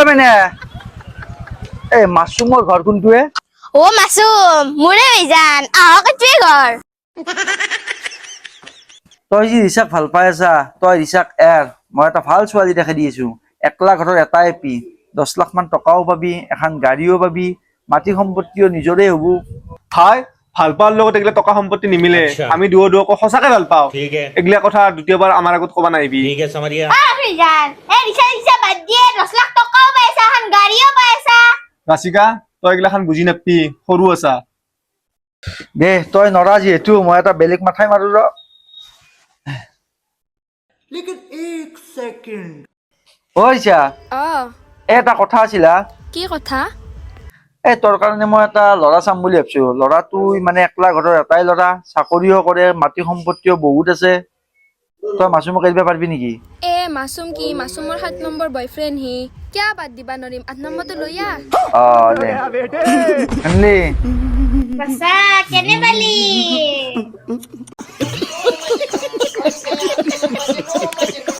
মানে মাছৰুমৰ ঘৰ কোনটোৱে? ও মাসুম মুৰে যান আহক তুই ঘৰ তই যি ৰিচাক ভাল পাই আছা তই ৰিচাক মই এটা ভাল ছোৱালী দেখি দি আছো। একলা ঘৰৰ এটাই পি 10 লাখ মান টকাও পাবি, এখন গাড়ীও পাবি, মাটি সম্পত্তিও নিজৰে হব। ভাই ভাল পাৱাৰ লগত এগিলা টকা সম্পত্তি নিমিলে। আমি দুও সঁচাকে ভাল পাওঁ। এগিলা কথা দ্বিতীয়বাৰ আমাৰ আগত কবা নাইবি। যান এ ৰিসা ৰিসা বাদ দিয়ে 10 লাখ টাকাও পাইছা হান গাড়িও পাইছা। ৰাচিকা তই এগিলাখান বুজি নাপবি, সৰু আছা। দে তই নৰা যিহেতু মই এটা বেলেগ মাথাই মাৰো ৰ। ঐ ৰিচা, এটা কথা আছিলা। কি কথা? তোৰ কাৰণে মই এটা ল'ৰা চাম বুলি ভাবিছো। ল'ৰাটো মানে একলা ঘৰৰ এটাই ল'ৰা, চাকৰিও কৰে, মাটি সম্পত্তিও বহুত আছে। তই মাছুমক এৰিব পাৰিবি নেকি? মাছুম কি মাছুমৰ 7 নম্বৰ বয়ফ্ৰেণ্ড হি কিয়া বাদ দিবা নৰিম 8 নম্বৰটো লৈ আ। দে আনলি বাসা কেনে বালি